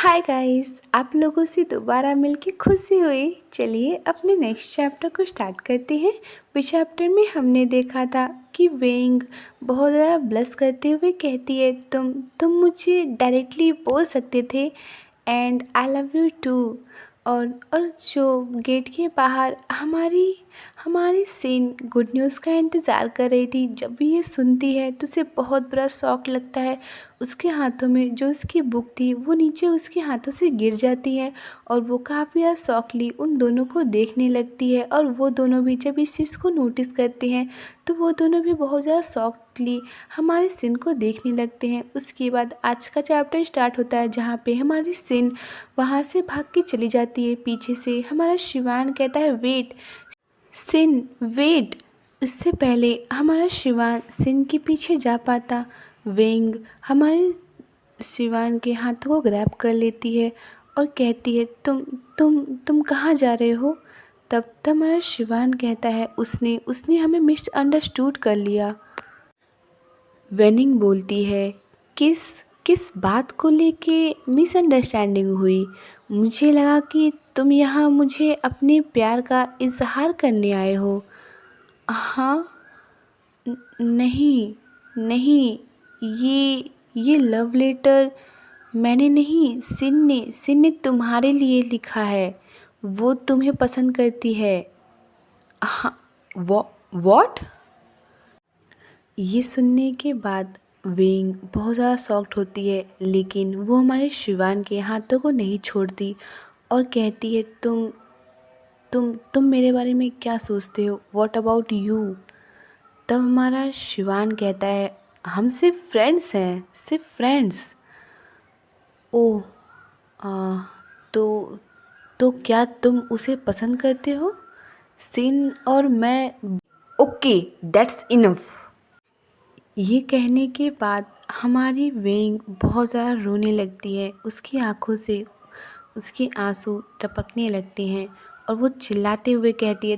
Hi guys, आप लोगों से दोबारा मिलके खुशी हुई। चलिए अपने नेक्स्ट चैप्टर को स्टार्ट करते हैं। पिछले चैप्टर में हमने देखा था कि वेंग बहुत ज़्यादा ब्लश करते हुए कहती है तुम मुझे डायरेक्टली बोल सकते थे and I love you too. और जो गेट के बाहर हमारी हमारी सिन गुड न्यूज़ का इंतज़ार कर रही थी। जब भी ये सुनती है तो उसे बहुत बड़ा शौक लगता है। उसके हाथों में जो उसकी बुक थी वो नीचे उसके हाथों से गिर जाती है और वो काफ़ी ज़्यादा शौकली उन दोनों को देखने लगती है। और वो दोनों भी जब इस चीज़ को नोटिस करते हैं तो वो दोनों भी बहुत ज़्यादा शौकली हमारे सिन को देखने लगते हैं। उसके बाद आज का चैप्टर स्टार्ट होता है जहाँ पे हमारी सिन वहाँ से भाग के चली जाती है। पीछे से हमारा शिवान कहता है वेट सिन वेट। उससे पहले हमारा शिवान सिन के पीछे जा पाता, वेंग हमारे शिवान के हाथों को ग्रैब कर लेती है और कहती है तुम कहाँ जा रहे हो। तब हमारा शिवान कहता है उसने उसने हमें मिसअंडरस्टूड कर लिया। वेनिंग बोलती है किस किस बात को लेके मिसअंडरस्टैंडिंग हुई। मुझे लगा कि तुम यहाँ मुझे अपने प्यार का इजहार करने आए हो। हाँ, नहीं नहीं, ये लव लेटर मैंने नहीं, सिन ने तुम्हारे लिए लिखा है। वो तुम्हें पसंद करती है। हाँ, वॉट। ये सुनने के बाद वेंग बहुत ज़्यादा शॉक्ड होती है, लेकिन वो हमारे शिवान के हाथों को नहीं छोड़ती और कहती है तुम मेरे बारे में क्या सोचते हो, व्हाट अबाउट यू। तब हमारा शिवान कहता है हम सिर्फ फ्रेंड्स हैं, सिर्फ फ्रेंड्स। ओह, आ, तो तो क्या तुम उसे पसंद करते हो। सिन और मैं। Okay, that's enough. ये कहने के बाद हमारी वेंग बहुत ज़्यादा रोने लगती है। उसकी आंखों से उसके आंसू टपकने लगते हैं और वो चिल्लाते हुए कहती है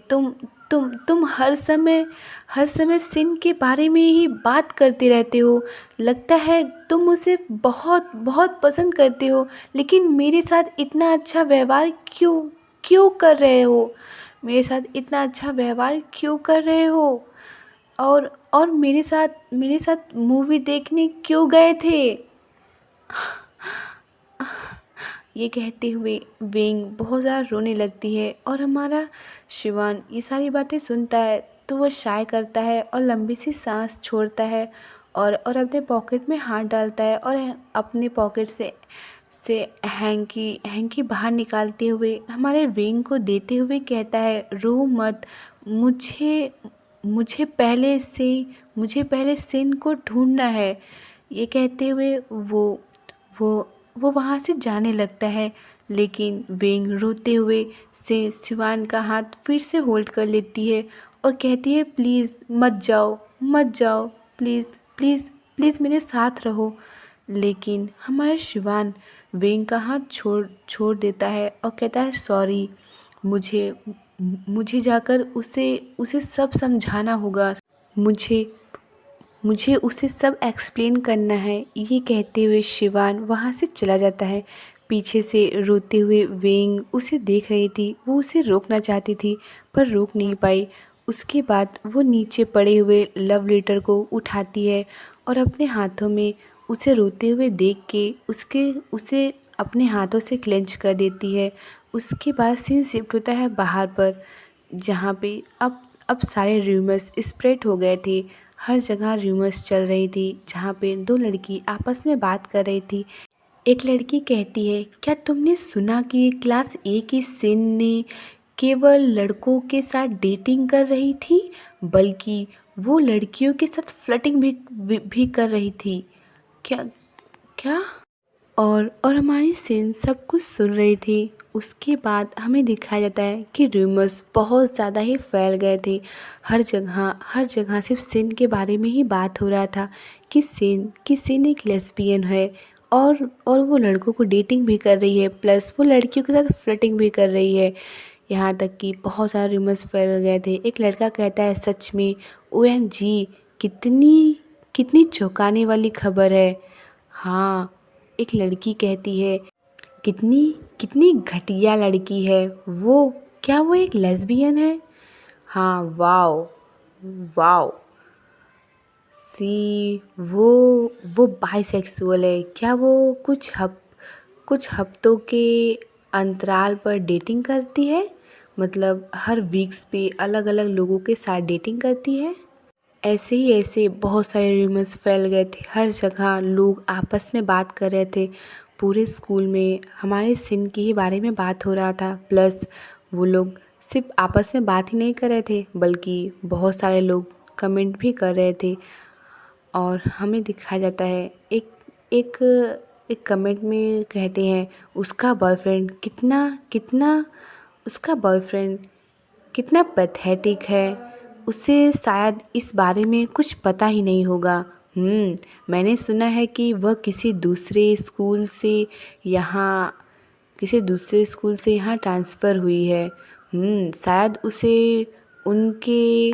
तुम हर समय सिन के बारे में ही बात करते रहते हो। लगता है तुम उसे बहुत बहुत पसंद करते हो, लेकिन मेरे साथ इतना अच्छा व्यवहार क्यों क्यों कर रहे हो। मेरे साथ इतना अच्छा व्यवहार क्यों कर रहे हो। और मेरे साथ मूवी देखने क्यों गए थे। ये कहते हुए वेंग बहुत ज़्यादा रोने लगती है और हमारा शिवान ये सारी बातें सुनता है तो वो शाय करता है और लंबी सी सांस छोड़ता है और अपने पॉकेट में हाथ डालता है और अपने पॉकेट से हैंकी बाहर निकालते हुए हमारे वेंग को देते हुए कहता है रो मत। मुझे मुझे पहले सिन को ढूंढना है। ये कहते हुए वो वो वहाँ से जाने लगता है, लेकिन वेंग रोते हुए से शिवान का हाथ फिर से होल्ड कर लेती है और कहती है प्लीज़ मत जाओ, मत जाओ, प्लीज़ प्लीज़ प्लीज़ मेरे साथ रहो। लेकिन हमारा शिवान वेंग का हाथ छोड़ छोड़ देता है और कहता है सॉरी, मुझे मुझे जाकर उसे उसे सब समझाना होगा। मुझे मुझे उसे सब एक्सप्लेन करना है। ये कहते हुए शिवान वहाँ से चला जाता है। पीछे से रोते हुए वेंग उसे देख रही थी। वो उसे रोकना चाहती थी पर रोक नहीं पाई। उसके बाद वो नीचे पड़े हुए लव लेटर को उठाती है और अपने हाथों में उसे रोते हुए देख के उसे अपने हाथों से क्लेंच कर देती है। उसके बाद सीन शिफ्ट होता है बाहर पर, जहाँ पे अब सारे रूमर्स स्प्रेड हो गए थे। हर जगह रूमर्स चल रही थी जहाँ पे दो लड़की आपस में बात कर रही थी। एक लड़की कहती है क्या तुमने सुना कि क्लास ए की सिन ने केवल लड़कों के साथ डेटिंग कर रही थी, बल्कि वो लड़कियों के साथ फ्लर्टिंग भी कर रही थी। क्या क्या और हमारी सिन सब कुछ सुन रही थी। उसके बाद हमें दिखाया जाता है कि रूमर्स बहुत ज़्यादा ही फैल गए थे। हर जगह सिर्फ सिन के बारे में ही बात हो रहा था कि सिन एक लेस्बियन है और वो लड़कों को डेटिंग भी कर रही है, प्लस वो लड़कियों के साथ फ्लर्टिंग भी कर रही है। यहाँ तक कि बहुत सारे रूमर्स फैल गए थे। एक लड़का कहता है सच में OMG, कितनी कितनी चौंकाने वाली खबर है। हाँ, एक लड़की कहती है कितनी कितनी घटिया लड़की है वो। क्या वो एक लेस्बियन है? हाँ, वाओ वाओ। सी वो बाइसेक्सुअल है क्या? वो कुछ हफ्तों के अंतराल पर डेटिंग करती है, मतलब हर वीक्स पे अलग अलग लोगों के साथ डेटिंग करती है। ऐसे बहुत सारे रूमर्स फैल गए थे, हर जगह लोग आपस में बात कर रहे थे। पूरे स्कूल में हमारे सिन के ही बारे में बात हो रहा था। प्लस वो लोग सिर्फ आपस में बात ही नहीं कर रहे थे, बल्कि बहुत सारे लोग कमेंट भी कर रहे थे। और हमें दिखाया जाता है एक एक एक कमेंट में कहते हैं उसका बॉयफ्रेंड कितना कितना उसका बॉयफ्रेंड कितना पैथेटिक है, उसे शायद इस बारे में कुछ पता ही नहीं होगा। मैंने सुना है कि वह यहाँ किसी दूसरे स्कूल से यहाँ ट्रांसफ़र हुई है। शायद उसे उनके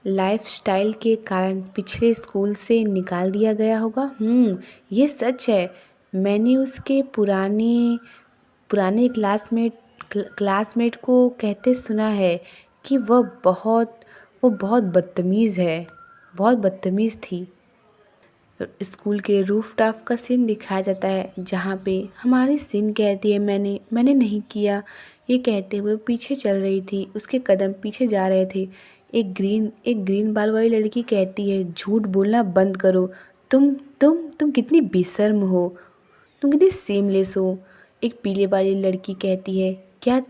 लाइफस्टाइल के कारण पिछले स्कूल से निकाल दिया गया होगा। ये सच है। मैंने उसके पुराने पुराने क्लासमेट को कहते सुना है कि वो बहुत बदतमीज़ है, बहुत बदतमीज़ थी। स्कूल के रूफ टॉप का सीन दिखाया जाता है, जहाँ पे हमारी सीन कहती है मैंने नहीं किया। ये कहते हुए पीछे चल रही थी, उसके कदम पीछे जा रहे थे। एक ग्रीन बाल वाली लड़की कहती है झूठ बोलना बंद करो। तुम कितनी बेशर्म हो, तुम कितनी सेमलेस हो। एक पीले वाली लड़की कहती है क्या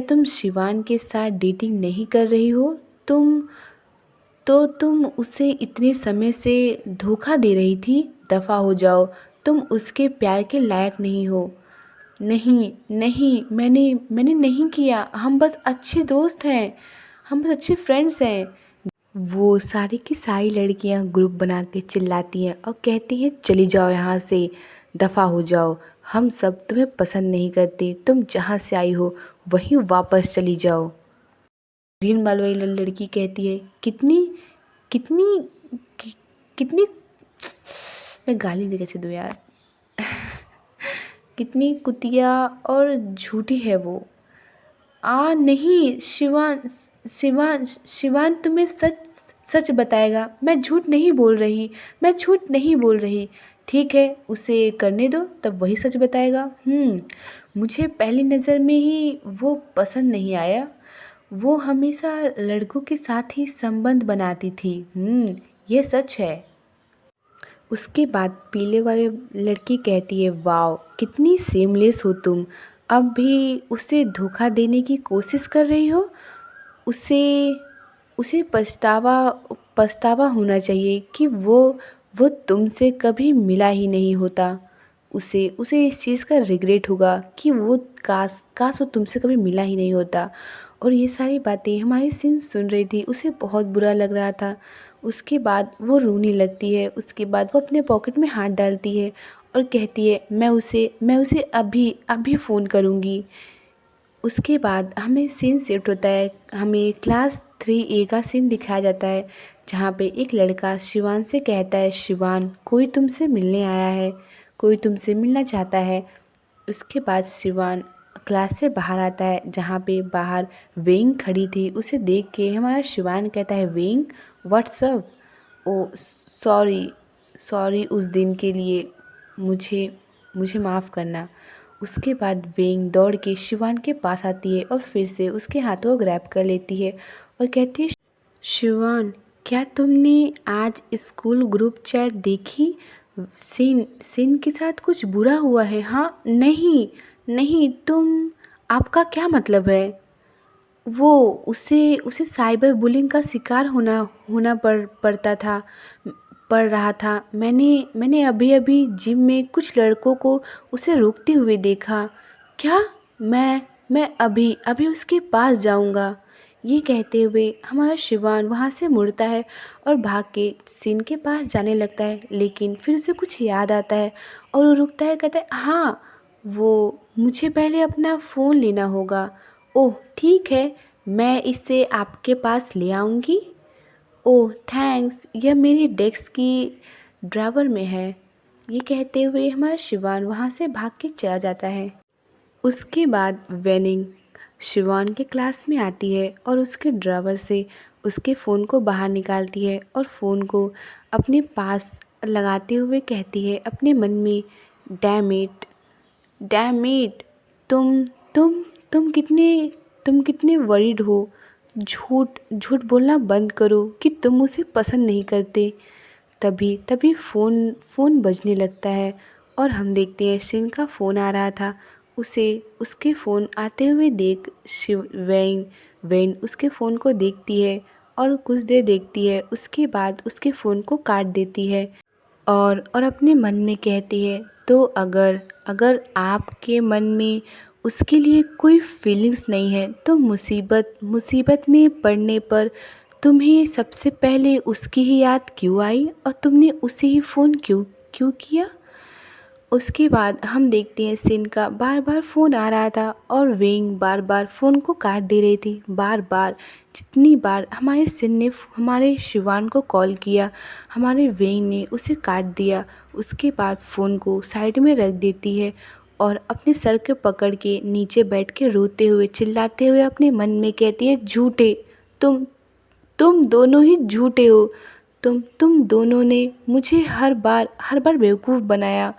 तुम शिवान के साथ डेटिंग नहीं कर रही हो? तुम उसे इतने समय से धोखा दे रही थी। दफ़ा हो जाओ, तुम उसके प्यार के लायक नहीं हो। नहीं नहीं, मैंने नहीं किया, हम बस अच्छे दोस्त हैं, हम बस अच्छे फ्रेंड्स हैं। वो सारी की सारी लड़कियां ग्रुप बना के चिल्लाती हैं और कहती हैं चली जाओ यहाँ से, दफ़ा हो जाओ, हम सब तुम्हें पसंद नहीं करते, तुम जहाँ से आई हो वहीं वापस चली जाओ। ग्रीन बाल वाली लड़की कहती है कितनी कितनी कि, कितनी मैं गाली दे कैसे दूँ यार कितनी कुतिया और झूठी है वो। नहीं, शिवान तुम्हें सच सच बताएगा। मैं झूठ नहीं बोल रही। ठीक है, उसे करने दो, तब वही सच बताएगा। मुझे पहली नज़र में ही वो पसंद नहीं आया। वो हमेशा लड़कों के साथ ही संबंध बनाती थी। ये सच है। उसके बाद पीले वाली लड़की कहती है वाओ, कितनी सेमलेस हो तुम, अब भी उसे धोखा देने की कोशिश कर रही हो। उसे उसे पछतावा होना चाहिए कि वो तुमसे कभी मिला ही नहीं होता। उसे इस चीज़ का रिग्रेट होगा कि वो काश काश वो तुमसे कभी मिला ही नहीं होता। और ये सारी बातें हमारी सिन सुन रही थी, उसे बहुत बुरा लग रहा था। उसके बाद वो रोने लगती है। उसके बाद वो अपने पॉकेट में हाथ डालती है और कहती है मैं उसे अभी अभी फ़ोन करूँगी। उसके बाद हमें सीन शिफ्ट होता है, हमें क्लास 3A का सीन दिखाया जाता है, जहाँ पे एक लड़का शिवान से कहता है शिवान कोई तुमसे मिलने आया है, कोई तुमसे मिलना चाहता है। उसके बाद शिवान क्लास से बाहर आता है, जहाँ पे बाहर वेइंग खड़ी थी। उसे देख के हमारा शिवान कहता है वेइंग व्हाट्सअप। ओ सॉरी सॉरी उस दिन के लिए, मुझे मुझे माफ़ करना। उसके बाद वेइंग दौड़ के शिवान के पास आती है और फिर से उसके हाथों को ग्रैब कर लेती है और कहती है शिवान क्या तुमने आज स्कूल ग्रुप चैट देखी? सिन के साथ कुछ बुरा हुआ है? हाँ नहीं नहीं, आपका क्या मतलब है? वो उसे साइबर बुलिंग का शिकार होना पड़ रहा था। मैंने अभी अभी जिम में कुछ लड़कों को उसे रोकते हुए देखा। क्या? मैं अभी अभी उसके पास जाऊंगा। ये कहते हुए हमारा शिवान वहाँ से मुड़ता है और भाग के सिन के पास जाने लगता है, लेकिन फिर उसे कुछ याद आता है और वो रुकता है, कहता है हाँ वो मुझे पहले अपना फ़ोन लेना होगा। ओह ठीक है, मैं इसे आपके पास ले आऊँगी। ओह थैंक्स, यह मेरी डेस्क की ड्रावर में है। ये कहते हुए हमारा शिवान वहाँ से भाग के चला जाता है। उसके बाद वेनिंग शिवान के क्लास में आती है और उसके ड्रावर से उसके फ़ोन को बाहर निकालती है और फ़ोन को अपने पास लगाते हुए कहती है अपने मन में, डैम इट, डैम इट, तुम तुम तुम कितने तुम कितने वरीड हो। झूठ झूठ बोलना बंद करो कि तुम उसे पसंद नहीं करते। तभी तभी फ़ोन बजने लगता है और हम देखते हैं शिन का फ़ोन आ रहा था। उसे उसके फ़ोन आते हुए देख शिव वेन वेन उसके फ़ोन को देखती है और कुछ देर देखती है, उसके बाद उसके फ़ोन को काट देती है और अपने मन में कहती है, तो अगर अगर आपके मन में उसके लिए कोई फीलिंग्स नहीं है तो मुसीबत मुसीबत में पड़ने पर तुम्हें सबसे पहले उसकी ही याद क्यों आई और तुमने उसे ही फ़ोन क्यों क्यों किया। उसके बाद हम देखते हैं सिन का बार बार फ़ोन आ रहा था और वेंग बार बार फ़ोन को काट दे रही थी। बार बार जितनी बार हमारे सिन ने हमारे शिवान को कॉल किया, हमारे वेंग ने उसे काट दिया। उसके बाद फ़ोन को साइड में रख देती है और अपने सर के पकड़ के नीचे बैठ के रोते हुए चिल्लाते हुए अपने मन में कहती है, झूठे, तुम तुम दोनों ही झूठे हो। तुम दोनों ने मुझे हर बार बेवकूफ़ बनाया।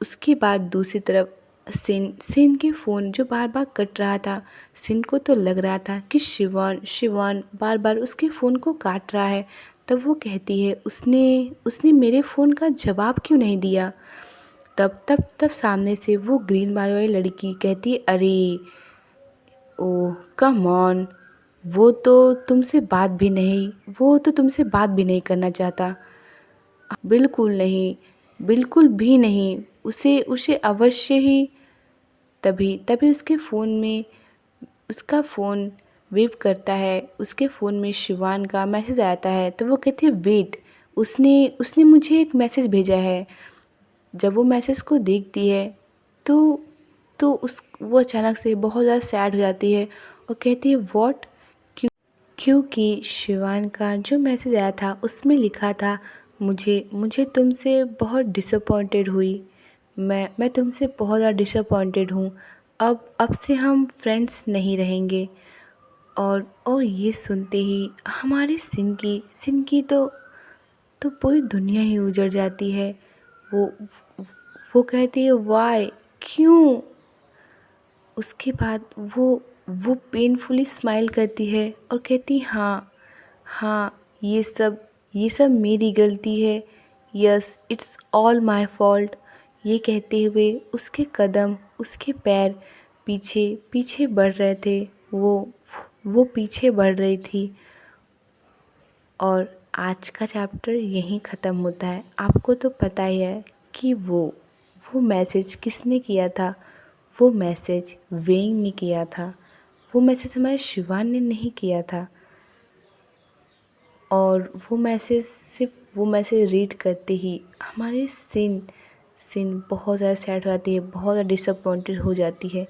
उसके बाद दूसरी तरफ सिन सिन के फ़ोन जो बार बार कट रहा था, सिन को तो लग रहा था कि शिवान शिवान बार बार उसके फ़ोन को काट रहा है। तब वो कहती है, उसने उसने मेरे फ़ोन का जवाब क्यों नहीं दिया। तब सामने से वो ग्रीन बाल वाली लड़की कहती है, अरे ओह कम ऑन, वो तो तुमसे बात भी नहीं वो तो तुमसे बात भी नहीं करना चाहता। बिल्कुल नहीं, बिल्कुल भी नहीं, उसे उसे अवश्य ही। तभी तभी उसके फ़ोन में उसका फ़ोन वेव करता है, उसके फ़ोन में शिवान का मैसेज आता है। तो वो कहती है, वेट, उसने उसने मुझे एक मैसेज भेजा है। जब वो मैसेज को देखती है तो वो अचानक से बहुत ज़्यादा सैड हो जाती है और कहती है, व्हाट। क्योंकि शिवान का जो मैसेज आया था उसमें लिखा था, मुझे मुझे तुमसे बहुत डिसअपॉइंटेड हुई। मैं तुमसे बहुत ज़्यादा डिसअपॉइंटेड हूँ। अब से हम फ्रेंड्स नहीं रहेंगे। और ये सुनते ही हमारे सिन की तो पूरी दुनिया ही उजड़ जाती है। वो वो कहती है, वाई, क्यों। उसके बाद वो पेनफुली स्माइल करती है और कहती, हाँ हाँ, ये सब मेरी गलती है। Yes, it's all my fault. ये कहते हुए उसके कदम उसके पैर पीछे पीछे बढ़ रहे थे। वो पीछे बढ़ रही थी। और आज का चैप्टर यहीं ख़त्म होता है। आपको तो पता ही है कि वो मैसेज किसने किया था। वो मैसेज वेंग ने किया था। वो मैसेज हमारे शिवान ने नहीं किया था। और वो मैसेज रीड करते ही हमारे सिन बहुत ज़्यादा सैड हो जाती है, बहुत ज़्यादा डिसअपॉइंटेड हो जाती है।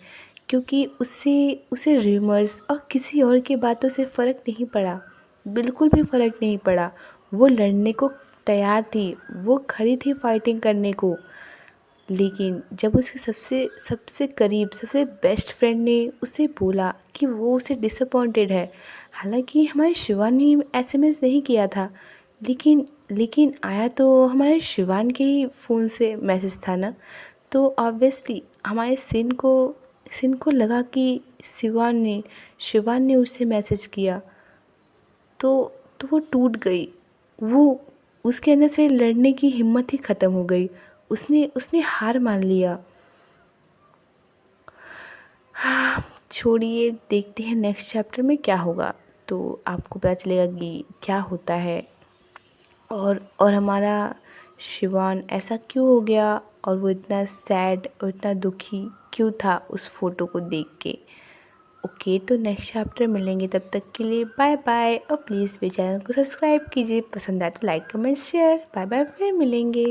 क्योंकि उसे र्यूमर्स और किसी और की बातों से फ़र्क नहीं पड़ा, बिल्कुल भी फ़र्क नहीं पड़ा। वो लड़ने को तैयार थी, वो खड़ी थी फाइटिंग करने को। लेकिन जब उसके सबसे सबसे करीब सबसे बेस्ट फ्रेंड ने उसे बोला कि वो उसे डिसअपॉइंटेड है, हालांकि हमारे शिवान ने एसएमएस नहीं किया था, लेकिन आया तो हमारे शिवान के ही फ़ोन से मैसेज था ना। तो ऑब्वियसली हमारे सिन को लगा कि शिवान ने उसे मैसेज किया। तो वो टूट गई। वो उसके अंदर से लड़ने की हिम्मत ही ख़त्म हो गई। उसने उसने हार मान लिया। हाँ, छोड़िए, देखते हैं नेक्स्ट चैप्टर में क्या होगा, तो आपको पता चलेगा कि क्या होता है और हमारा शिवान ऐसा क्यों हो गया और वो इतना सैड और इतना दुखी क्यों था उस फ़ोटो को देख के। ओके, तो नेक्स्ट चैप्टर मिलेंगे, तब तक के लिए बाय बाय। और प्लीज़ मेरे चैनल को सब्सक्राइब कीजिए, पसंद आए तो like comment share. Bye bye, फिर मिलेंगे।